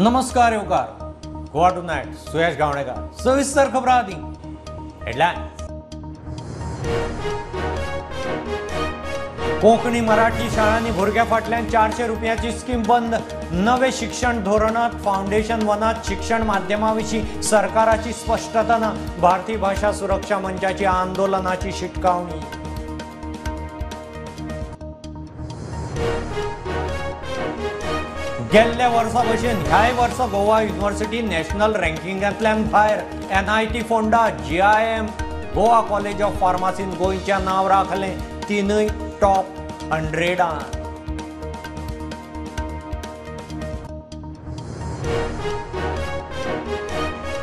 नमस्कार येवकार Goa to night Suyash Gavnekar सविस्तर खबरां आदी हेडलायन्स। कोंकणी मराठी शाळांनी भुरग्यां फाटल्यान 400 रुपयाची स्कीम बंद। नवे शिक्षण धोरणात फाउंडेशन वनात शिक्षण माध्यमाविशीं सरकाराची स्पष्टता ना। भारतीय भाषा सुरक्षा मंचाची आंदोलनाची शिटकावणी। गेल्ल्या वर्सा भशेन ह्याय वर्सा गोवा युनिव्हर्सिटी नॅशनल रँकिंगांतल्यान भायर। NIT Ponda GIM Goa college of फार्मसीन गोंयचें नांव राखलें तीनय टॉप 100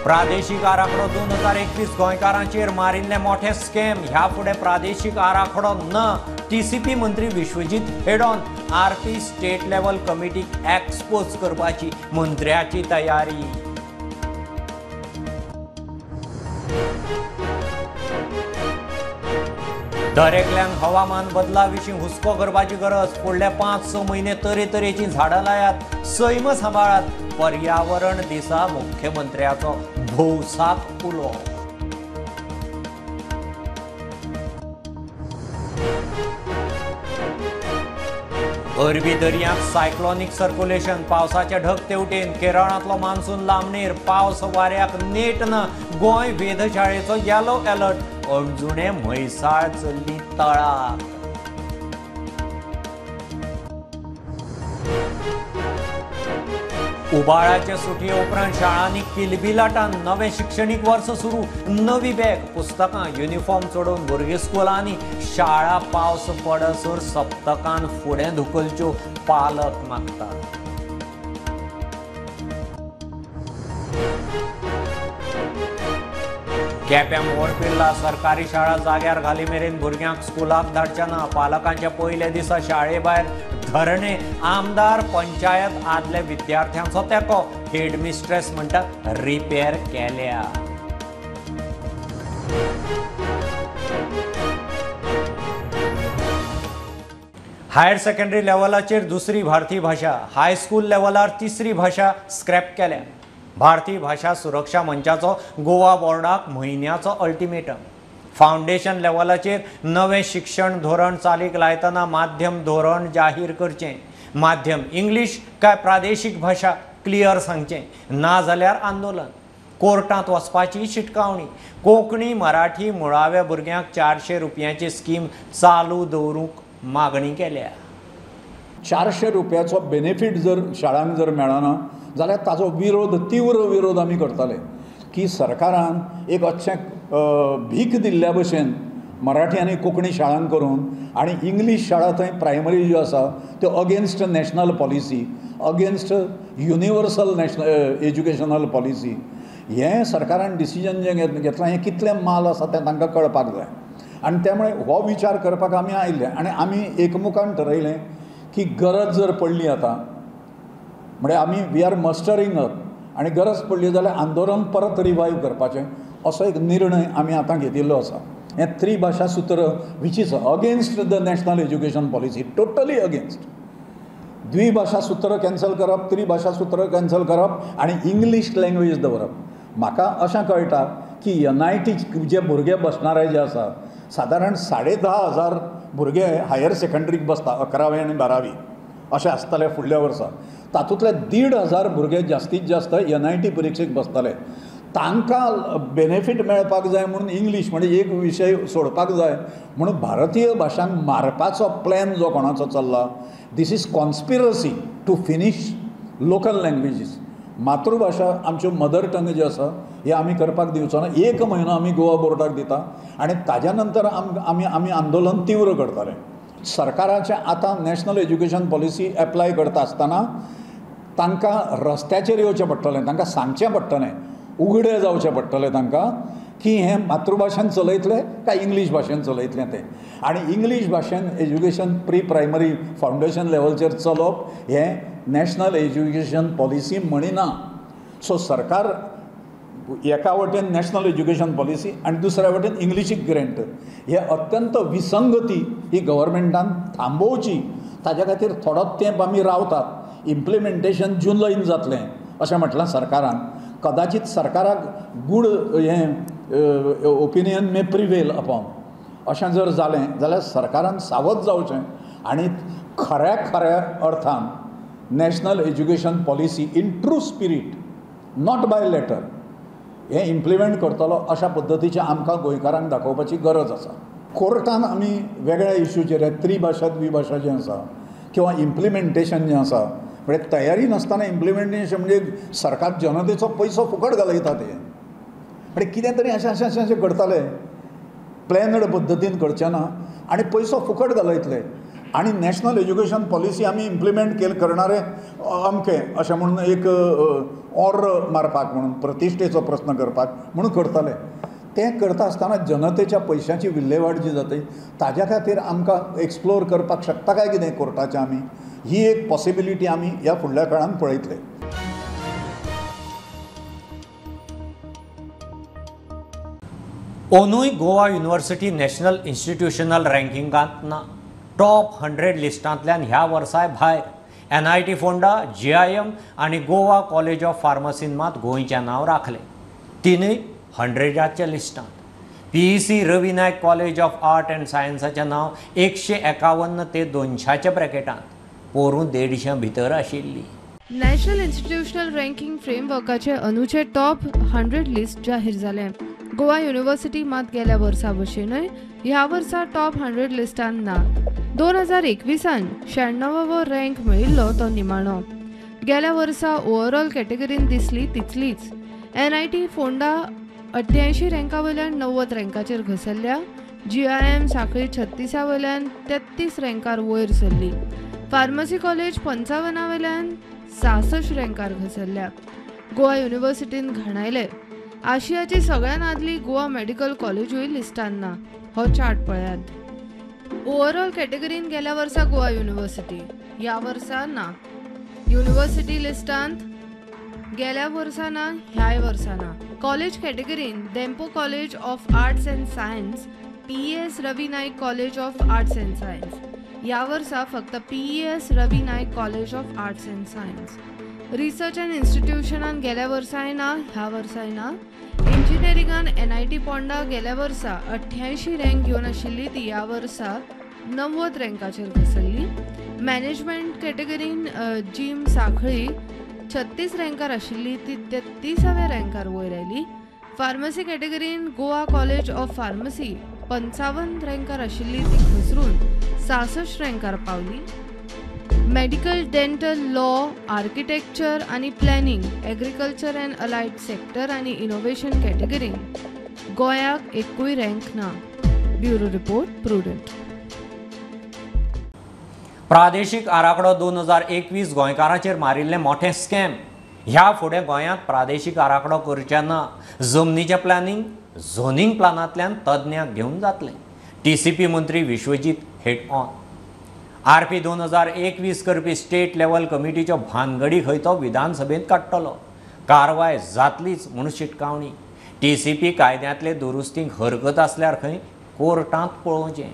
प्रादेशीक आराखडो 2021 गोंयकारांचेर मारिल्ले मोठे स्कॅम। ह्या फुडें प्रादेशीक आराखडो न। TCP मंत्री विश्वजीत हेडोन RP स्टेट लेवल कमिटीक एक्सपोज करपाची मंत्र्याची तयारी। दरेकल्यान हवामान बदला विशीं हुस्को करपाची गरज। फुडले 5-6 म्हयने तरेतरेची झाडां लायात, सैम सांबाळात। पर्यावरण दिसा मुख्यमंत्र्याचो भौसाक उलो। अरबी दर्यांत सायक्लॉनिक सर्क्युलेशन। पावसाचे ढग तेवटेन। केरळांतलो मान्सून लांबणेर। पावस वाऱ्याक नेट ना। Goa वेधशाळेचो yellow alert. अणजुणे म्हैसाळ चल्ली तळाक। उबाळाचे सुटये उपरांत शाळांनी किलबिलाटान नवे शिक्षणीक वर्स सुरू। नवी बॅग, पुस्तकां, युनिफॉर्म चडोवन भुरगे स्कुलांनी शाळा पावस पडसर सप्तकान फुडें धुकलच्यो पालक मागतात। केप्यां मोरपिल्ला सरकारी शाळा जाग्यार घाली मेरेन भुरग्यांक स्कुलाक धाडचे ना। पालकांच्या पयल्या दिसा शाळे भायर धरणे। आमदार पंचायत आदले विद्यार्थ्यांचो तेंको। हेडमिस्ट्रेस म्हणटा रिपेर केल्या। हायर सेकंडरी लेवलाचेर दुसरी भारतीय भाषा। हायस्कूल लेवलार तिसरी भाषा स्क्रॅप केल्या। भारतीय भाषा सुरक्षा मंचाचो गोवा बोर्डाक म्हयन्याचो अल्टिमेटम। फाउंडेशन लेवलाचेर नवे शिक्षण धोरण चालीक लायतना माध्यम धोरण जाहीर करचें। माध्यम इंग्लीश काय प्रादेशीक भाषा क्लियर सांगचें, ना जाल्यार आंदोलन। कोर्टांत वचपाची शिटकावणी। कोंकणी मराठी मुळाव्या भुरग्यांक 400 रुपयाची स्कीम चालू दवरूंक मागणी केल्या। 400 रुपयाचो बेनिफीट जर शाळांक जर मेळना जाल्यार ताचो विरोध, तीव्र विरोध आमी करतले की सरकारान एक अच्छें भीक दिल्ल्या भशेन मराठी आनी कोंकणी शाळांक करून आनी इंग्लीश शाळा थंय प्रायमरी ज्यो आसा त्यो against national policy, against universal national educational policy. हें सरकारान डिसिजन जें घेतलां हें कितलें माल आसा तें तांकां कळपाक जाय। आनी त्यामुळे हो विचार करपाक आमी आयिल्ले आनी आमी एकमुखान ठरयलें की गरज जर पडली आतां म्हणजे आमी वी आर मस्टरींग अप आनी गरज पडली जाल्यार आंदोलन परत रिवायव करपाचें असो एक निर्णय आमी आतां घेतिल्लो आसा। हें त्रिभाषा सूत्र which is against the national education policy, totally against. द्विभाषा सूत्र कॅन्सल करप, त्रिभाषा सूत्र कॅन्सल करप आनी इंग्लीश लँग्वेज दवरप। म्हाका अशें कळटा की NIT जे भुरगे बसणारे जे आसा सादारण 10,500 भुरगे हायर सेकंडरीक बसता 11वी आनी 12वी अशें आसतलें फुडल्या वर्सा। तातूंतले 1,500 भुरगे जास्तीत जास्त NIT परिक्षेक बसतले। तांकां बेनिफीट मेळपाक जाय म्हणून इंग्लीश म्हणजे एक विशय सोडपाक जाय म्हणून भारतीय भाशांक मारपाचो प्लॅन जो कोणाचो चल्ला, this is conspiracy to finish local languages. मातृभाषा आमच्यो मदर टंग जे आसा हे आमी करपाक दिवचो ना। 1 म्हयनो आमी गोवा बोर्डाक दिता आनी ताज्या नंतर आमी आंदोलन तीव्र करतले। सरकाराचें आतां नॅशनल एज्युकेशन पॉलिसी एप्लाय करता आसतना तांकां रस्त्याचेर येवचें पडटलें, तांकां सांगचें पडटलें, उगडें जावचें पडटलें तांकां की हें मातृभाशेन चलयतले काय इंग्लीश भाशेन चलयतलें तें। आनी इंग्लीश भाशेन एज्युकेशन प्री प्रायमरी फाउंडेशन लेवलचेर चलोवप हें नॅशनल एज्युकेशन पॉलिसी म्हणिना। सो सरकार एका वटेन नॅशनल एज्युकेशन पॉलिसी आनी दुसऱ्या वटेन इंग्लिशीक ग्रँट हे अत्यंत विसंगती ही गव्हर्मेंटान थांबोवची। ताज्या खातीर थोडोच तेंप आमी रावतात। इम्प्लिमेंटेशन जुलैन जातलें अशें म्हटलां सरकारान. कदाचित सरकाराक गूड हें ओपिनियन मे प्रिवेल अपॉन अशें जर जालें जाल्यार सरकारान सावध जावचें आनी खऱ्या अर्थान national education policy in true spirit not by letter हें इम्प्लिमेंट करतलो अशा पद्दतीचें आमकां गोंयकारांक दाखोवपाची गरज आसा. कोर्टान आमी वेगळ्या इश्यूचेर त्रिभाषा द्विभाषा जें आसा किंवा इम्प्लिमेंटेशन जें आसा म्हणजे तयारी नासतना इम्प्लिमेंटेशन म्हणजे सरकार जनतेचो पयसो फुकट घालयता तें म्हणजे कितें तरी अशें करताले प्लॅनड पद्दतीन करचें ना आनी पयसो फुकट घालयतले आनी नॅशनल एज्युकेशन पॉलिसी आमी इम्प्लिमेंट करणारे अमकें अशें म्हणून एक ऑर्डर मारपाक म्हणून प्रतिश्ठेचो प्रश्न करपाक म्हणून करताले. तें करता आसतना जनतेच्या पयशांची विल्हेवाट जी जाता ताज्या खातीर आमकां एक्सप्लोर करपाक शकता काय कितें कोर्टाचें आमी ही एक पॉसिबिलिटी आमी ह्या फुडल्या काळान पळयतले. अंदूय गोवा युनिव्हर्सिटी नॅशनल इन्स्टिट्यूशनल रँकिंगांत ना. टॉप 100 लिस्टांतल्यान ह्या वर्साय भायर. NIT फोंडा, GIM आनी गोवा कॉलेज ऑफ फार्मसीन मात गोंयचें नांव राखलें. तिनूय 100च्या लिस्टांत. PEC Ravi Naik college of art and सायन्साचें नांव 151 ते 200च्या ब्रॅकेटांत. पोरूं 150 भितर आशिल्ली. नॅशनल इन्स्टिट्यूशनल रँकिंग फ्रेमवर्काचे अंदूचे टॉप 100 लिस्ट जाहीर जालें. गोवा युनिव्हर्सिटी मात गेल्या वर्सा भशेनूय ह्या वर्सा टॉप 100 लिस्टांत ना. 2021 96वो रँक मेळिल्लो तो निमाणो. गेल्या वर्सा ओवरऑल कॅटेगरीन दिसली तितलीच. NIT फोंडा 88 रँका वयल्यान 90 रँकाचेर घसरल्या. GIM सांखळी 36 वयल्यान 33 रँकार वयर सरली. फार्मसी कॉलेज 55 वयल्यान 66 रँकार घसरल्या. गोवा युनिव्हर्सिटीन घाणायले आशियाची सगळ्यात आदली गोवा मेडिकल कॉलेजूय लिस्टांत ना. हो चार्ट पळयात. ओवरऑल कॅटेगरीन गेल्या वर्सा गोवा युनिव्हर्सिटी ह्या वर्सा ना. युनिव्हर्सिटी लिस्टांत गेल्या वर्सा ना ह्याय वर्सा ना. कॉलेज कॅटेगरीन Dempo college of arts and science, PES Ravi Naik college of arts and science. ह्या वर्सा फक्त PES Ravi Naik college of arts and science. Research and इन्स्टिट्यूशनान गेल्या वर्साय ना ह्या वर्साय ना. इंजिनियरिंगान NIT पोंडा गेल्या वर्सा 88 रँक घेवन आशिल्ली ती ह्या वर्सा 90 रँकाचेर घसरली. मॅनेजमेंट कॅटेगरीन जिम सांखळी 36 रँकार आशिल्ली ती 33व्या रँकार वयर आयली. फार्मसी कॅटेगरीन गोवा कॉलेज ऑफ फार्मसी 55 रँकार आशिल्ली ती घसरून 66 रँकार पावली. मेडिकल, डेंटल, लॉ, आर्किटेक्चर आनी planning, agriculture and allied sector आनी इनोव्हेशन कॅटेगरीन गोंयाक एकूय रँक ना. Bureau report, Prudent. प्रादेशीक आराखडो 2021 गोंयकारांचेर मारिल्लें मोठें स्कॅम. ह्या फुडें गोंयांत प्रादेशीक आराखडो करचे ना. जमनीचें प्लॅनिंग झोनिंग प्लानांतल्यान तज्ञांक घेवन जातलें. TCP मंत्री विश्वजीत हेड ऑन. RP 2021 करपी स्टेट लेवल कमिटीच्यो भानगडी खंय तो विधानसभेंत काडटलो. कारवाय जातलीच म्हूण शिटकावणी. TCP कायद्यांतले दुरुस्तीक हरकत आसल्यार खंय कोर्टांत पळोवचें.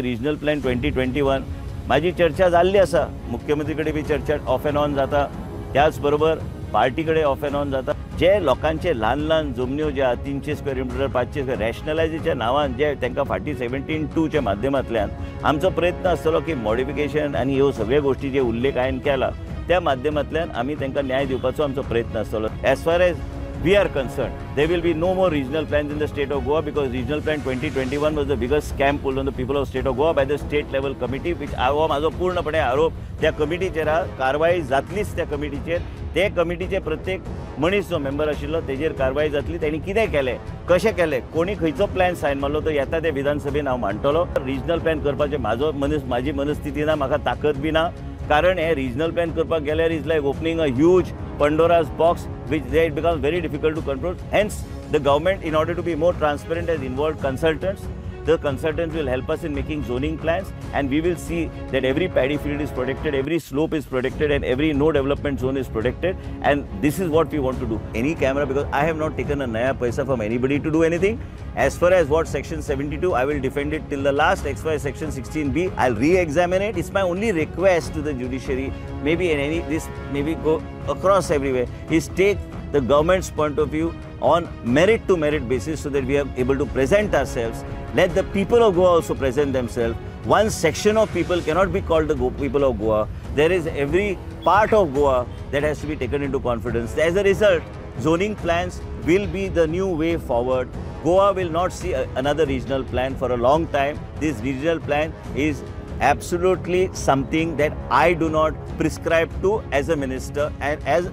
रिजनल प्लॅन 2021 माझी चर्चा जाल्ली आसा. मुख्यमंत्री कडेन बी चर्चा ऑफ एंड ऑन जाता. त्याच बरोबर पार्टी कडेन ऑफ एंड ऑन जाता. जे लोकांचे ल्हान ल्हान जमन्यो जे 300 स्क्वेअर मिटर 500 स्क्वेअर रॅशनलायजेच्या नांवान जे तांकां फाटीं 17(2) माध्यमांतल्यान आमचो प्रयत्न आसतलो की मॉडिफिकेशन आनी ह्यो सगळ्यो गोश्टी जे उल्लेख हांवें केला त्या माध्यमांतल्यान आमी तांकां न्याय दिवपाचो आमचो प्रयत्न आसतलो. As far as we are concerned, there will be no more regional plans in the state of Goa because regional plan 2021 was the biggest scam pulled on the people of state of Goa by the state level committee, which हो म्हाजो पूर्णपणे आरोप. त्या कमिटीचेर कारवाई जातलीच. त्या कमिटीचेर ते कमिटीचे प्रत्येक मनीस जो मेंबर आशिल्लो तेजेर कारवाई जातली. तेणी कितें केलें, कशें केलें, कोणी खंयचो प्लॅन सायन मारलो तो येता ते विधानसभेन हांव मांडटलो. रिजनल प्लॅन करपाचें म्हाजी मनस्थिती ना, म्हाका ताकद बी ना. कारण हे रिजनल प्लॅन करपाक गेल्यार is like opening a huge Pandora's box, which there it becomes very difficult to control. Hence, the government, in order to be more transparent, has involved consultants The consultants will help us in making zoning plans, and we will see that every paddy field is protected, every slope is protected, and every no development zone is protected. And this is what we want to do. Any camera, because I have not taken a naya paisa from anybody to do anything. As far as what section 72, I will defend it till the last. As far as section 16B, I'll re-examine it. It's my only request to the judiciary. Maybe in any this maybe go across everywhere is take the government's point of view on merit to merit basis, so that we are able to present ourselves. Let the people of Goa also present themselves. One section of people cannot be called the people of Goa. There is every part of Goa that has to be taken into confidence. As a result, zoning plans will be the new way forward. Goa will not see another regional plan for a long time. This regional plan is absolutely something that I do not prescribe to as a minister, and as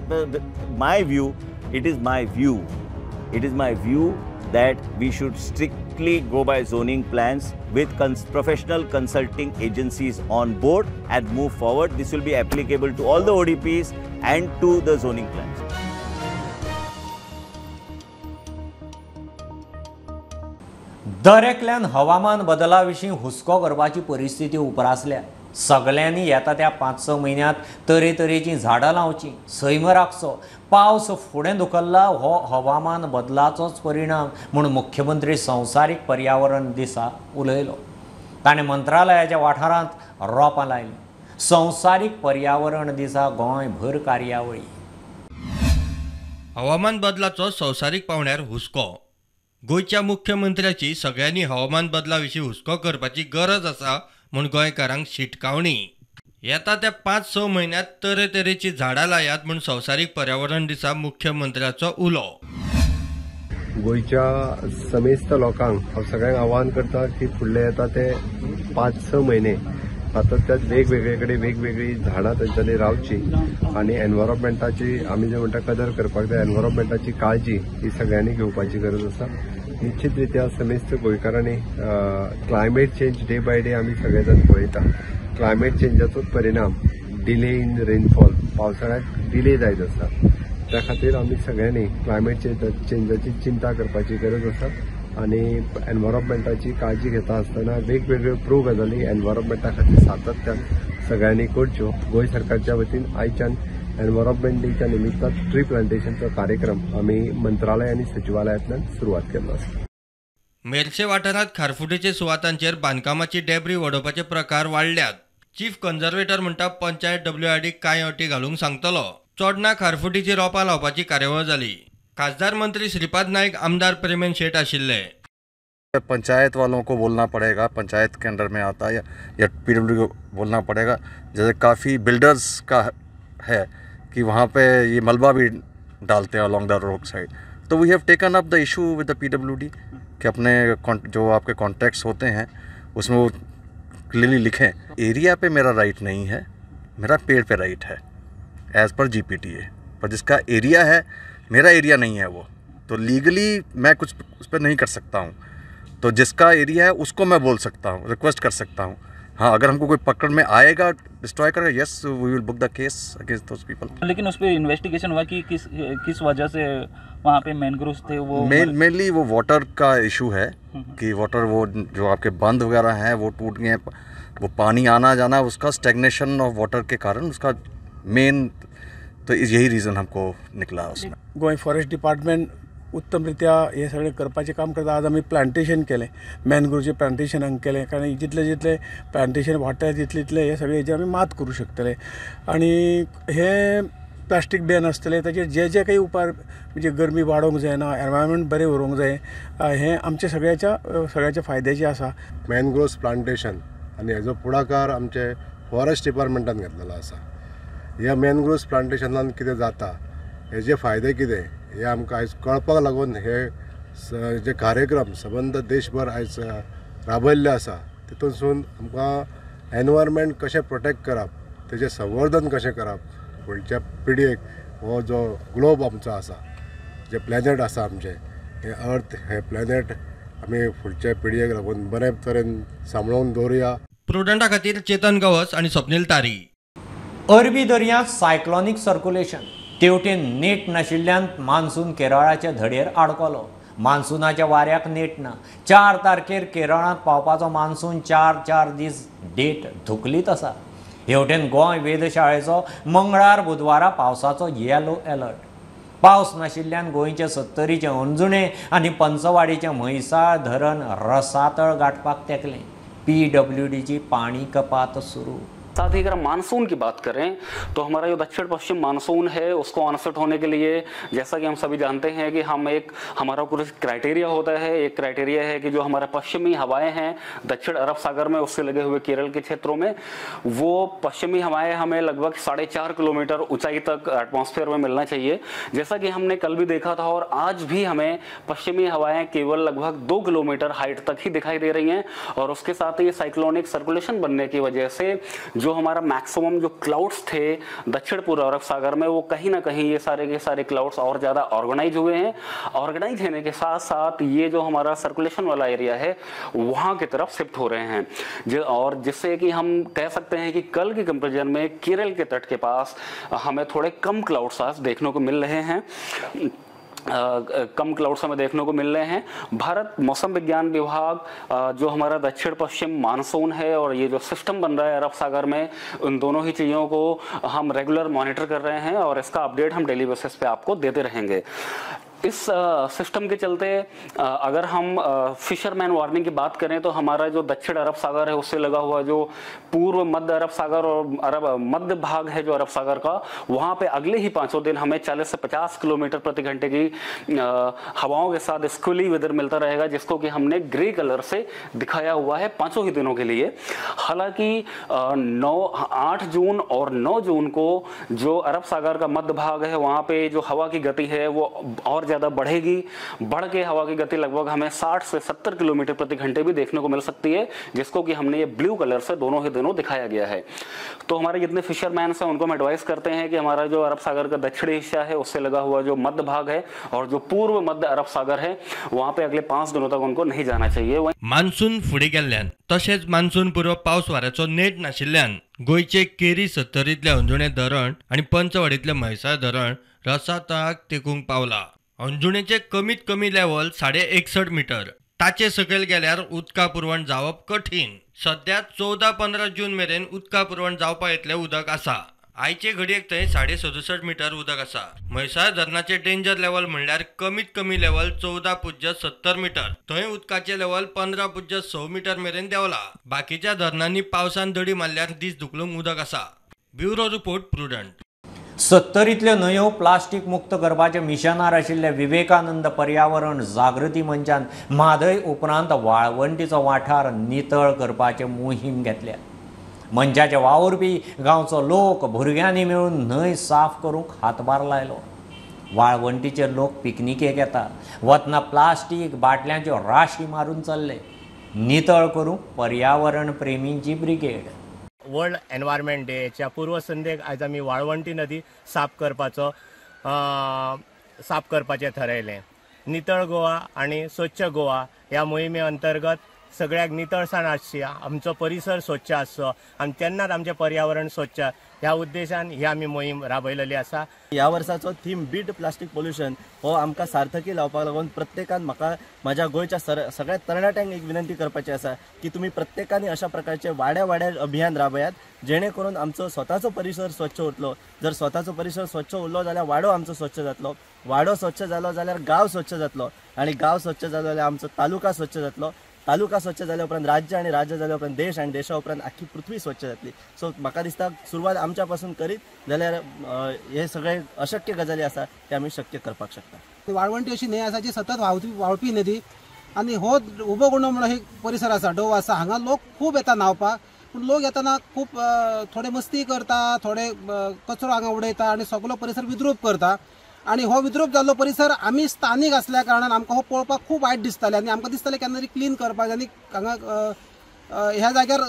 my view, it is my view that we should strictly go by zoning plans with professional consulting agencies on board and move forward. This will be applicable to all the ODPs and to the zoning plans. दरेकल्यान हवामान बदलाविशीं हुस्को करपाची परिस्थिती उप्रासल्या. सगळ्यांनी येता त्या 5-6 म्हयन्यांत तरेतरेचीं झाडां लावचीं, सैम राखचो. पावस फुडें धुकल्ला हो हवामान बदलाचोच परिणाम म्हूण मुख्यमंत्री संवसारीक पर्यावरण दिसा उलयलो. ताणें मंत्रालयाच्या वाठारांत रोपां लायलीं. संवसारीक पर्यावरण दिसा गोंयभर कार्यावळी. हवामान बदलाचो संवसारीक पावंड्यार हुस्को. गोंयच्या मुख्यमंत्र्याची सगळ्यांनी हवामान बदला विशीं हुस्को करपाची गरज आसा म्हूण गोंयकारांक शिटकावणी. येता त्या 5-6 म्हयन्यांत तरेतरेची झाडां लायात म्हूण संवसारीक पर्यावरण दिसा मुख्यमंत्र्याचो उलो. गोंयच्या समेस्त लोकांक हांव सगळ्यांक आवाहन करता की फुडले येता ते 5-6 म्हयने सातत्यान वेगवेगळे कडेन वेगवेगळी झाडां तेंच्यांनी रावची आनी एनवायरमेंटाची आमी जे म्हणटा कदर करपाक जाय, एनवायरमेंटाची काळजी ही सगळ्यांनी घेवपाची गरज आसा. निश्चित रित्या समेस्त गोंयकारांनी climate change day by day आमी सगळे जाण पळयता. क्लायमेट चेंजाचोच परिणाम डिले इन रेनफॉल, पावसाळ्याक डिले जायत आसा. त्या खातीर आमी सगळ्यांनी क्लायमेट चेंजाची चिंता करपाची गरज आसा आनी एनवायरमेंटाची काळजी घेता आसतना वेगवेगळ्यो प्रो गजाली एनवायरमेंटा खातीर सातत्यान सगळ्यांनी करच्यो. गोंय सरकारच्या वतीन आयच्यान एनवायरमेंट डेच्या निमित्तान ट्री प्लांटेशनचो कार्यक्रम आमी मंत्रालय आनी सचिवालयांतल्यान सुरवात केल्लो आसा. मेर्शे वाठारांत खारफुटीचे सुवातांचेर बांदकामाची डेब्री वडोवपाचे प्रकार वाडल्यात. चीफ कन्झर्वेटर म्हणटा पंचायत WRD कांय अटी घालूंक सांगतलो. चोडणा खारफुटीची रोपां लावपाची कार्यावळ जाली. खासदार मंत्री श्रीपाद नाईक, आमदार प्रेमेन शेट आशिल्ले. पंचायत वालों को बोलना पड़ेगा, पंचायत के अंडर में आता है या PWD को बोलना पड़ेगा. जैसे काफ़ी बिल्डर्स का है कि वहाँ पे ये मलबा भी डालते हैं अलॉन्ग द रोड साइड. तो we have taken up the issue with the PWD कि अपने जो आपके कॉन्ट्रैक्ट्स होते हैं उसमें वो क्लियरली लिखें एरिया पे मेरा राइट नहीं है, मेरा पेड़ पे राइट है एज़ पर GPTA. पर जिसका एरिया है मेरा एरिया नहीं है वो, तो लीगली मैं कुछ उस पर नहीं कर सकता हूँ. तो जिसका एरिया है उसको मैं बोल सकता हूँ, रिक्वेस्ट कर सकता हूँ. हाँ, अगर हमको कोई पकड़ में आएगा, डिस्ट्रॉय करेगा, yes we will book the case against those people. लेकिन उस पर इन्वेस्टिगेशन हुआ कि किस वजह से वहाँ पे मैनग्रोव्स थे वो मेनली वो वाटर का इशू है कि वाटर वो जो आपके बंद वगैरह हैं वो टूट गए हैं. वो पानी आना जाना उसका स्टैग्नेशन ऑफ वाटर के कारण उसका मेन तो यही रीज़न हमको निकला उसमें. गोंय फॉरेस्ट डिपार्टमेंट उत्तमरित्या हे सगळें करपाचें काम करता. आज आमी प्लांटेशन केलें, मॅनग्रोवचें प्लांटेशन हांगा केलें, कारण जितलें प्लांटेशन वाडटा तितले हे सगळे हेजेर आमी मात करूं शकतले. आनी हे प्लास्टीक बॅन आसतलें ताचेर जे काही उपाय म्हणजे गरमी वाडोवंक जायना, एनवायरमेंट बरें उरोवंक जाय, हें आमच्या सगळ्याच्या फायद्याचें आसा. मॅनग्रोव्स प्लांटेशन आनी हेजो पुढाकार आमचे फॉरेस्ट डिपार्टमेंटान घेतलेलो आसा. ह्या मॅनग्रोव्स प्लांटेशनान कितें जाता, हेजे फायदे कितें हे आमकां आयज कळपाक लागून हे जे कार्यक्रम सबंद देशभर आयज राबयल्ले आसा. तितूनसून आमकां एनवायरमेंट कशें प्रोटेक्ट करप, तेजें संवर्धन कशें करप, फुडच्या पिळगेक हो जो ग्लोब आमचो आसा, जे प्लॅनेट आसा आमचें, हे अर्थ, हे प्लॅनेट आमी फुडच्या पिळगेक लागून बरे तरेन सांबाळून दवरुया. प्रुडंटा खातीर चेतन गवस आनी स्वप्नील तारी. अरबी दर्यांत सायक्लॉनिक सर्क्युलेशन तेवटेन नेट नाशिल्ल्यान मान्सून केरळाच्या धडयेर आडकलो. मान्सूनाच्या वाऱ्याक नेट ना. 4 तारखेर केरळांत पावपाचो मान्सून 4 दीस डेट धुकलीत आसा. हेवटेन गोंय वेधशाळेचो मंगळार बुधवारा पावसाचो येलो अलर्ट. पावस नाशिल्ल्यान गोंयचे 70चे अंजुणे आनी पंचवाडीचे म्हैसाळ धरण रसातळ गाठपाक तेकलें. PWDची पाणी कपात सुरू. साथ ही अगर मानसून की बात करें तो हमारा जो दक्षिण पश्चिम मानसून है उसको ऑनसेट होने के लिए जैसा कि हम सभी जानते हैं कि हमारा कुछ क्राइटेरिया होता है. एक क्राइटेरिया है कि जो हमारा पश्चिमी हवाएं हैं दक्षिण अरब सागर में उससे लगे हुए केरल के क्षेत्रों में वो पश्चिमी हवाएं हमें लगभग 4.5 किलोमीटर ऊंचाई तक एटमॉस्फेयर में मिलना चाहिए. जैसा कि हमने कल भी देखा था और आज भी हमें पश्चिमी हवाएं केवल लगभग 2 किलोमीटर हाइट तक ही दिखाई दे रही हैं. और उसके साथ ही साइक्लोनिक सर्कुलेशन बनने की वजह से जो हमारा मैक्सिमम जो क्लाउड्स थे दक्षिण पूर्व अरब सागर में वो कहीं ना कहीं ये सारे के सारे क्लाउड्स और ज़्यादा ऑर्गेनाइज हुए हैं. ऑर्गेनाइज होने के साथ साथ ये जो हमारा सर्कुलेशन वाला एरिया है वहाँ की तरफ शिफ्ट हो रहे हैं और जिससे कि हम कह सकते हैं कि कल के कंपेरिजन में केरल के तट के पास हमें थोड़े कम क्लाउड्स आज देखने को मिल रहे हैं. कम क्लाउड्स हमें देखने को मिल रहे हैं. भारत मौसम विज्ञान विभाग जो हमारा दक्षिण पश्चिम मानसून है और ये जो सिस्टम बन रहा है अरब सागर में उन दोनों ही चीज़ों को हम रेगुलर मॉनिटर कर रहे हैं और इसका अपडेट हम डेली बेसिस पे आपको देते रहेंगे. इस सिस्टम के चलते अगर हम फिशरमैन वार्निंग की बात करें तो हमारा जो दक्षिण अरब सागर है उससे लगा हुआ जो पूर्व मध्य अरब सागर और मध्य भाग है जो अरब सागर का वहाँ पे अगले ही 5 दिन हमें 40 से 50 किलोमीटर प्रति घंटे की हवाओं के साथ स्कूली वेदर मिलता रहेगा जिसको कि हमने ग्रे कलर से दिखाया हुआ है 5 ही दिनों के लिए. हालांकि 8 जून और 9 जून को जो अरब सागर का मध्य भाग है वहाँ पे जो हवा की गति है वो और ज़्यादा बढ़ेगी. बढ़ के हवा की गति लगभग हमें 60 से 70 किलोमीटर प्रति घंटे भी देखने को मिल सकती है जिसको कि हमने ये ब्लू कलर से दोनों ही दिनों दिखाया गया है. तो हमारे जितने फिशरमैन हैं उनको हम एडवाइस करते हैं कि हमारा जो अरब सागर का दक्षिणी हिस्सा है उससे लगा हुआ जो मध्य भाग है और जो पूर्व मध्य अरब सागर है वहाँ पे अगले 5 दिनों तक उनको नहीं जाना चाहिए. मान्सून फुडें गेल्ल्यान तशेंच मान्सून पूर्व पावस वाऱ्याचो नेट नाशिल्ल्यान गोंयचे केरी 70तले अंजुणे धरण आनी पंचवाडीतले म्हैसाळ धरण रसातळाक तेंकूंक पावला. अंजुणेचे कमीत कमी लेवल 61.5 मीटर. ताचे सकयल गेल्यार उदका पुरवण जावप कठीण. सध्या 14-15 जून मेरेन उदका पुरवण जावपा इतलें उदक आसा. आयचे घडयेक थंय 67.5 मीटर उदक आसा. म्हैसाळ धरणाचे डेंजर लेवल म्हणल्यार कमीत कमी लेवल 14.70 मीटर. थंय उदकाचे लेवल 15.6 मीटर मेरेन देंवला. बाकीच्या धरणांनी पावसान दडी मारल्यार दीस धुकलूंक उदक आसा. Bureau report prudent. 70तल्यो न्हंयो प्लास्टीक मुक्त करपाचे मिशनार आशिल्ले विवेकानंद पर्यावरण जागृती मंचान म्हादय उपरांत वाळवंटीचो वाठार नितळ करपाचे मोहीम घेतल्या. मंचाचे वावुरपी गांवचो लोक भुरग्यांनी मेळून न्हंय साफ करूंक हातभार लायलो. वाळवंटीचे लोक पिकनिकेक येता. वतना प्लास्टीक बाटल्यांच्यो राशी मारून चल्ले. नितळ करूंक पर्यावरण प्रेमींची ब्रिगेड. वर्ल्ड एनवायरमेंट डेच्या पूर्व संध्येक आयज आमी वाळवंटी नदी साफ करपाचें थारायलें. नितळ गोवा आनी स्वच्छ गोवा ह्या मोहिमे अंतर्गत सगळ्याक नितळसाण आसची, आमचो परिसर स्वच्छ आसचो आणि तेन्नाच आमचें पर्यावरण स्वच्छ ह्या उद्देशान ही आमी मोहीम राबयलेली आसा. ह्या वर्साचो थीम बीट प्लास्टीक पोल्युशन हो आमकां सार्थकी लावपाक लागून प्रत्येकान म्हाका म्हाज्या गोंयच्या सगळ्या तरणाट्यांक एक विनंती करपाची आसा की तुमी प्रत्येकानी अशा प्रकारचे वाड्या अभियान राबयात जेणे करून आमचो स्वताचो परिसर स्वच्छ उरतलो. जर स्वताचो परिसर स्वच्छ उरलो जाल्यार वाडो आमचो स्वच्छ जातलो. वाडो स्वच्छ जालो जाल्यार गांव स्वच्छ जातलो आणि गांव स्वच्छ जालो जाल्यार आमचो तालुका स्वच्छ जातलो. तालुका स्वच्छ जाल्या उपरांत राज्य आणि राज्य जाल्या उपरांत देश आणि देशा उपरांत आख्खी पृथ्वी स्वच्छ जातली. सो म्हाका दिसता सुरवात आमच्या पासून करीत जाल्यार हे सगळे अशक्य गजाली आसा ते आमी शक्य करपाक शकता. वाळवंटी अशी न्हंय आसा जी सतत व्हांवपी नदी आणि हो उबो गुंडो म्हणून एक परिसर आसा, डोव आसा. हांगा लोक खूब येता न्हांवपाक, पूण लोक येतना खूब थोडे मस्ती करता, थोडे कचरो हांगा उडयता आणि सगळो परिसर विद्रूप करता. आणि हो विद्रूप जाल्लो परिसर आमी स्थानीक असल्या कारणान आमकां हो पळोवपाक खूब वायट दिसतालें आणि आमकां दिसतालें केन्ना तरी क्लीन करपाक आनी हांगा ह्या जाग्यार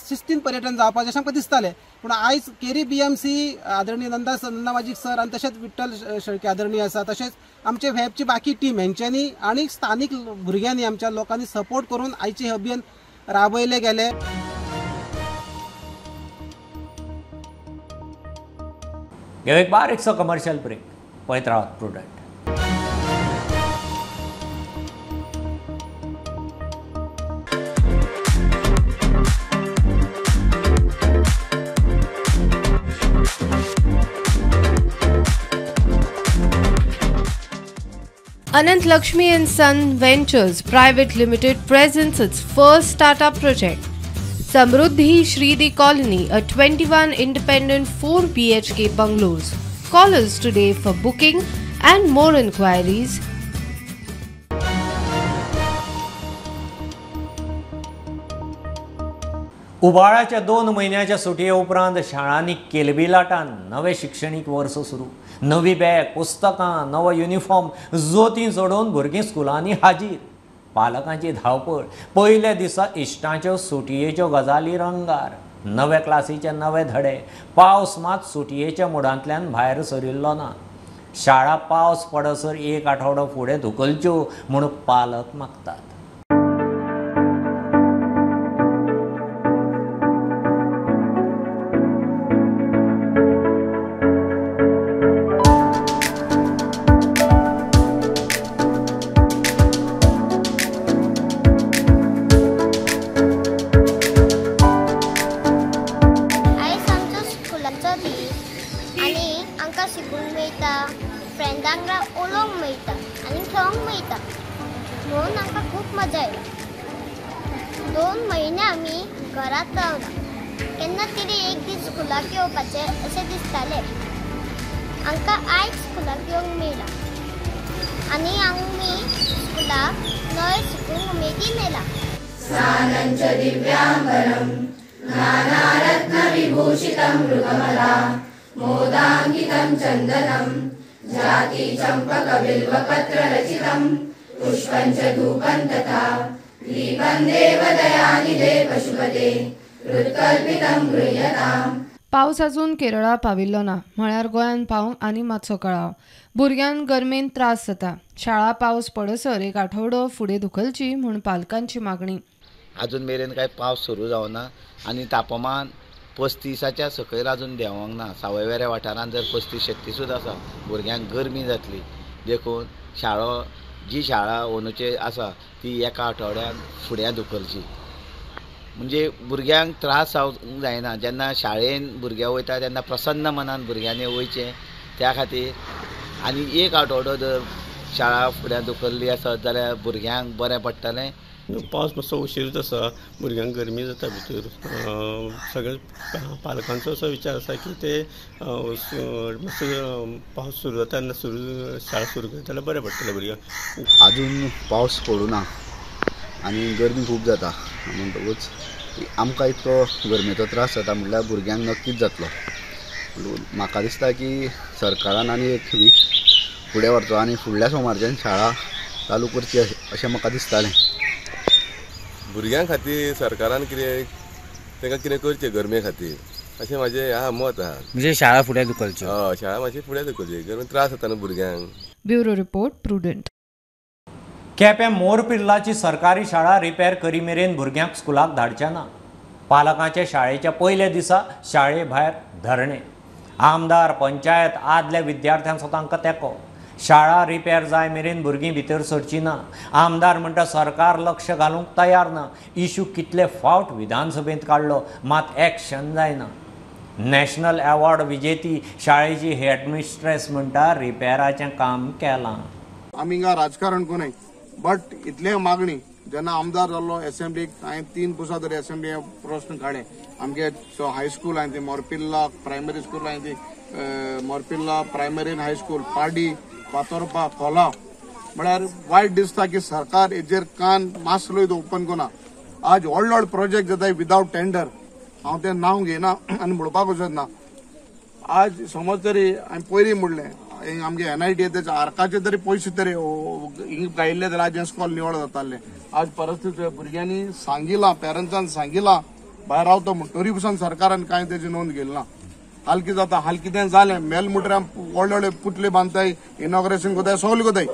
शिस्तीन पर्यटन जावपाचें अशें आमकां दिसतालें. पूण आयज केरी BMC आदरणीय नंदा वाजीक सर आनी तशेंच विठ्ठल शेळके आदरणीय आसा, तशेंच आमचे व्हॅबची बाकी टीम हेंच्यांनी आनी स्थानीक भुरग्यांनी आमच्या लोकांनी सपोर्ट करून आयचे हे अभियान राबयले गेले. एक बारीकसो कमर्शियल ब्रेक. पळयत Rawat prudent. Anant Lakshmi and Son Ventures Private Limited presents its first startup project, Samruddhi Shridi Colony, a 21 independent 4 BHK bungalows. Call us today for booking and more inquiries. उबाळ्याच्या 2 महिन्याच्या सुटये उपरांत शाळांनी केलबिलाटान नवे शिक्षणीक वर्स सुरू. नवी बॅग, पुस्तकां, नवो युनिफॉर्म जोतीं चडोवन भुरगीं स्कुलांनी हाजीर. पालकांची धांवपळ. पयल्या दिसा इश्टांच्यो सुटयेच्यो गजाली रंगार. नवे क्लासीचे नवे धडे. पावस मात सुटयेच्या मुडांतल्यान भायर सरिल्लो ना. शाळा पावस पडसर 1 आठवडो फुडें धुकलच्यो म्हूण पालक मागतात. शिकूंक मेळटा, फ्रेंडां वांगडा उलोवंक मेळटा आनी खेळोंक मेळटा म्हणून आमकां खूब मजा येता. 2 म्हयने आमी घरांत रावना. केन्ना तरी एक दीस स्कुलाक येवपाचें अशें दिसतालें. आमकां आयज स्कुलाक येवंक मेळटा आनी आमी स्कुलाक नवें शिकूंक उमेदीन येयला. सानंच दिव्यांबरं नानारत्नविभूषितं मृगमला मोदाङ्कितं चन्दनं जाति चम्पकबिल्वपत्ररचितं पुष्पं च धूपं तथा दीपं देवदयानिधे पशुपते हृत्कल्पितं गृह्यताम्. पावस अजून केरळा पाविल्लो ना, म्हळ्यार गोंयान पावंक आनी मातसो कळाव. भुरग्यांक गरमेन त्रास जाता. शाळा पावस पडसर 1 आठवडो फुडें धुकलची म्हूण पालकांची मागणी. अजून मेरेन काय पावस सुरू जावना आनी तापमान 35च्या सकयल अजून देंवोंक ना. सावयवेऱ्या वाठारांत जर 35-36 आसा. भुरग्यांक गरमी जातली. देखून जी शाळा अंदूचे आसा ती 1 आठवड्यान फुडें धुकलची. म्हणजे भुरग्यांक त्रास जावंक जायना. जेन्ना शाळेन भुरगे वयता तेन्ना प्रसन्न मनान भुरग्यांनी वयचें. त्या खातीर आनी 1 आठवडो जर शाळा फुडें धुकल्ली आसत जाल्यार भुरग्यांक बरें पडटलें. पावस मातसो उशीर आसा, भुरग्यांक गरमी जाता भितर. पालकांचो असो विचार आसा की ते मातसो पावस सुरू जाता तेन्ना शाळा सुरू करता जाल्यार बरें पडटलें भुरग्यांक. अजून पावस पडूना आनी गरमी खूब जाता. म्हणटकूच आमकां इतको गरमेचो त्रास जाता म्हणल्यार भुरग्यांक नक्कीच जातलो. म्हाका दिसता की सरकारान आनी 1 वीक फुडें व्हरचो आनी फुडल्या सोमारच्यान शाळा चालू करची अशें म्हाका दिसतालें. भुरग्यां खातीर सरकारान तांकां कितें करचें गरमे खातीर अशें म्हाजें मत आहा. म्हणजे शाळा फुडें धुकलच्यो. हय, शाळा मातशी फुडें धुकलची. गरमी त्रास जाता न्हू भुरग्यांक. Bureau report prudent. केप्यां मोरपिल्लाची सरकारी शाळा रिपेर करी मेरेन भुरग्यांक स्कुलाक धाडचे ना. पालकांचे शाळेच्या पयल्या दिसा शाळे भायर धरणे. आमदार, पंचायत आदल्या विद्यार्थ्यांचो तांकां तेंको. शाळा रिपेर जाय मेरेन भुरगीं भितर सरची ना. आमदार म्हणटा सरकार लक्ष घालूंक तयार ना. इश्यू कितले फावट विधानसभेंत काडलो मात एक्शन जायना. नॅशनल अवॉर्ड विजेती शाळेची हेडमिस्ट्रेस म्हणटा रिपेराचें काम केलां. आमी हिंगा राजकारण कोनाय बट इतले मागणी जेन्ना आमदार जाल्लो एसेंब्लीक हांवें 3 दिसां तरी एसेंब्ली प्रश्न काडे. आमगे हायस्कूल हांवें ती मोरपिल्ला प्रायमरी स्कूल हांवें ती मोरपिल्ला प्रायमरी आनी हायस्कूल पाडी फातोरपा खोला म्हळ्यार वायट दिसता की सरकार हेजेर कान मातसोय ओपन कोना. आज व्हड प्रोजेक्ट जाताय विदावट टेंडर. हांव तें नांव घेयना आनी म्हणपाक वचत ना. आज समज तरी हांवें पयलीं म्हणलें आमगे NIT तेच्या आर्काचे तरी पयशे तरी गायिल्ले जाल्यार आज हें स्कॉल निवळ जातालें. आज परिस्थिती भुरग्यांनी सांगिलां, पेरंट्सान सांगिलां भायर रावता म्हूण तरी पसून सरकारान कांय तेजी नोंद घेतली ना. हाल कितें जाता, हाल कितें जालें मेलमुट्र्यां व्हडले पुतले बांदताय, इनॉग्रेशन कोताय, सगळें कोताय.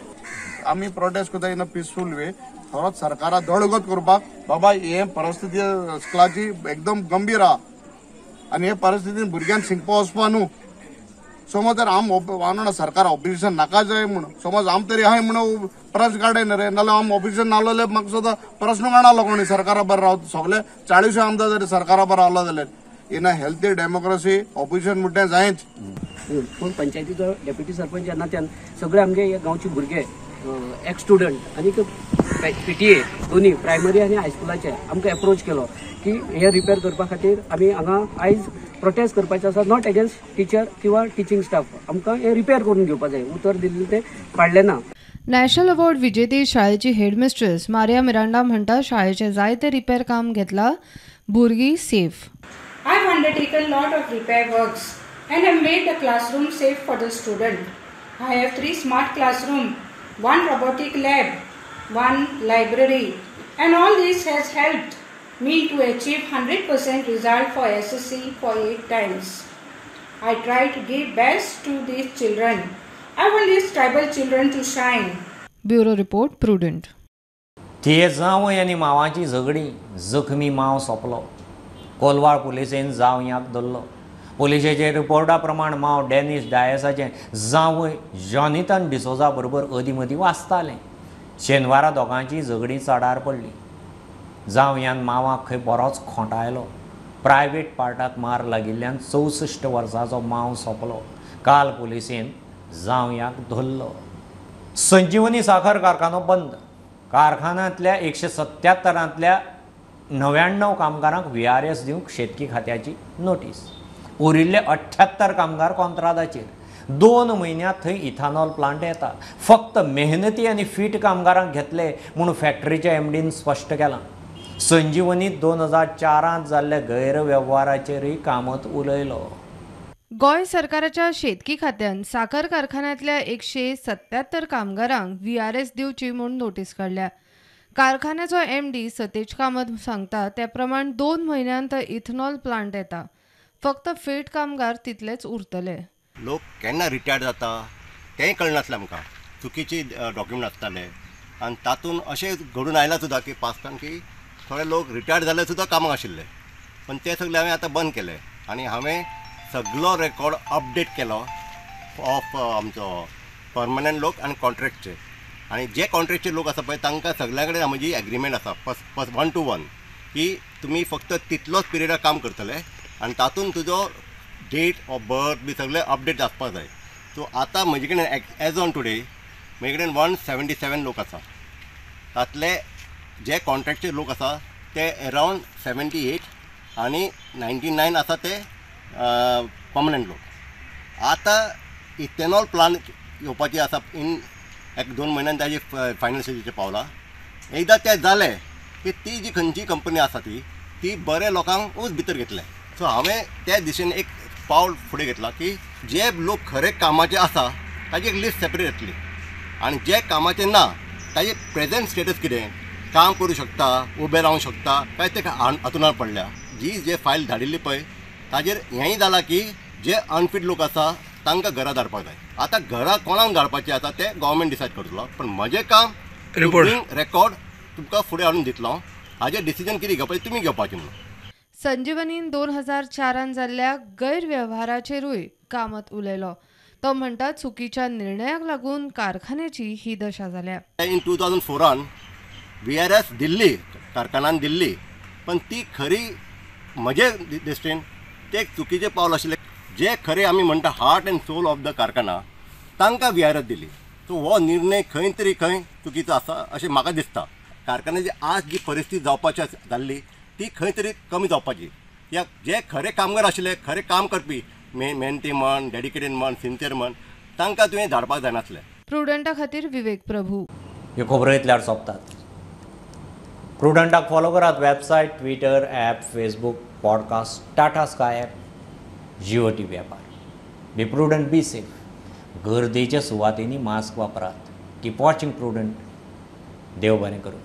आमी प्रोटेस्ट कोताय इन अ पीसफूल वे. खरोच सरकारा दळगत करपाक बाबा हे परिस्थिती स्कुलाची एकदम गंभीर आहा आनी हे परिस्थितीन भुरग्यांक शिकपा वचपा न्हू. समज जर वांगडा सरकार ऑपोजिशन नाका जाय म्हूण समज आम तरी आहाय म्हणून प्रश्न काडय न्ही रे. नाल्यार आम ऑपोजिशन नासलेले म्हाका सुद्दां प्रश्न काडनालो कोणी सरकारा बरें रावता. सगळे 40 आमदार जरी सरकारा बरो रावलो जाल्यार in a healthy democracy opposition म्हणटें जायच. पूण पंचायतीचो डेप्युटी सरपंच जेन्ना सगळे आमगे गांवचे भुरगे एक्स स्टुडंट आनी PTA दोन्ही प्रायमरी आनी हायस्कुलाचे आमकां एप्रोच केलो की हे रिपेर करपा खातीर आमी हांगा आयज प्रोटेस्ट करपाचें आसा, नॉट अगेन्स्ट टीचर किंवा टिचींग स्टाफ, आमकां हे रिपेर करून घेवपा जाय. उतर दिल्लें तें पाडलें ना. नॅशनल अवॉर्ड विजेती शाळेची हेडमिस्ट्रेस मारिया मिरांडा म्हणटा शाळेचे जायते रिपेर काम घेतला, भुरगीं safe. I have undertaken lot of repair works and have made the classroom safe for the student. I have 3 smart classroom, 1 robotic lab, 1 library, and all this has helped me to achieve 100% result for SSC for 8 times. I try to give best to these children. I want these tribal children to shine. Bureau report Prudent. तिये जावय आनी मांवाची झगडी, जखमी मांव सोंपलो. कोलवाळ पुलिसेन जावयाक धरलो. पुलिशेचे रिपोर्टा प्रमाण मांव डॅनिश डायसाचें जावय जॉनिथन डिसोजा बरोबर अदीं वाचतालें. शेनवारा दोगांची झगडी चडार पडली. जावयान मांवाक खंय बरोच खोंटायलो. प्रायवेट पार्टाक मार लागिल्ल्यान 64 वर्साचो मांव सोंपलो. काल पुलिसेन जावयाक धरलो. संजीवनी साखर कारखानो बंद. कारखान्यांतल्या 177 99 कामगारांक VRS दिवंक शेतकी खात्याची नोटीस. उरिल्ले 78 कामगार कॉन्ट्रादाचेर. 2 म्हयन्यांत थंय इथानॉल प्लांट येता. फक्त मेहनती आनी फीट कामगारांक घेतले म्हूण फॅक्टरीच्या MDन स्पश्ट केलां. संजीवनीत 2004 जाल्ल्या गैरवेव्हाराचेरय कामत उलयलो. गोंय सरकाराच्या शेतकी खात्यान साखर कारखान्यांतल्या 177 कामगारांक VRS दिवची म्हूण नोटीस काडल्या. कारखान्याचो MD सतेज कामत सांगता त्या प्रमाण 2 म्हयन्यांत इथनॉल प्लांट येता. फक्त फीट कामगार तितलेच उरतले. लोक केन्ना रिटायर्ड जाता तेंय कळनासलें आमकां. चुकीची डॉक्युमेंट आसताले आनी तातूंत अशें घडून आयलां सुद्दां की पास्टान की थोडे लोक रिटायर्ड जाले सुद्दां कामाक आशिल्ले. पण ते सगळे हांवें आतां बंद केले आनी हांवें सगळो रेकॉर्ड अपडेट केलो ऑफ आमचो परमनंट लोक आनी कॉन्ट्रॅक्टचे. आनी जे कॉन्ट्रॅक्टचे लोक आसा पळय तांकां सगळ्या कडेन म्हजी एग्रीमेंट आसा 1 to 1 की तुमी फक्त तितलोच पिरियडाक काम करतले आनी तातूंत तुजो डेट ऑफ बर्थ बी सगळे अपडेट आसपाक जाय. सो आतां म्हजे कडेन एज ऑन टुडे म्हजे कडेन 177 लोक आसा. तातले जे कॉन्ट्रॅक्टचे लोक आसा ते अरावंड 78 आनी 99 आसा ते परमनंट लोक. आतां इथेनॉल प्लांट येवपाची आसा इन 1-2 म्हयन्यान ताजी फायनल स्टेजीचेर पावला. एकदां तें जालें की ती जी खंयची कंपनी आसा ती बरे लोकांकूच भितर घेतले. सो हांवें त्या दिशेन एक पावल फुडें घेतला की जे लोक खरे कामाचे आसा ताजी एक लिस्ट सेपरेट येतली आनी जे कामाचे ना ताजे प्रेझेंट स्टेटस कितें, काम करूं शकता, उबें रावंक शकता काय ते हातून पडल्या. जे फायल धाडिल्ली पळय ताजेर हेंय जालां की जे अनफीट लोक आसा तांकां घरा धाडपाक जाय. आतां घरा कोणाक धाडपाचें आसा तें गव्हर्मेंट डिसायड करतलो. पण म्हजें काम रेकॉर्ड तुमकां फुडें हाडून दितलो. हाजें डिसिजन कितें घेवपाचें तुमी घेवपाचें म्हणून. संजीवनीन 2004 जाल्ल्या गैरवेव्हाराचेरूय कामत उलयलो. तो म्हणटा चुकीच्या निर्णयाक लागून कारखान्याची ही दशा जाल्या. इन 2004 VRS दिल्ली कारखान्यान दिल्ली पण ती खरी म्हजे दृश्टीन ते एक चुकीचें पावल आशिल्लें. जे खरे आमी म्हणटा heart and soul of the कारखाना तांकां VRS दिली. सो हो निर्णय खंय तरी खंय चुकीचो आसा अशें म्हाका दिसता. कारखान्याची आज जी परिस्थिती जावपाची जाल्ली ती खंय तरी कमी जावपाची. कित्याक जे खरे कामगार आशिल्ले, खरे काम करपी मेहनती म्हण, डेडिकेटेड म्हण, सिन्सियर म्हण तांकां तुवें धाडपाक जायनासलें. प्रुडंटा खातीर विवेक प्रभू. ह्यो खबरो इतल्यार सोंपतात. प्रुडंटाक फॉलो करात website, Twitter, app, Facebook, podcast, Tata sky app, Jio TV ॲपार. Be Prudent, be safe. गर्देच्या सुवातींनी मास्क वापरात. Keep watching prudent. देव बरें करूं.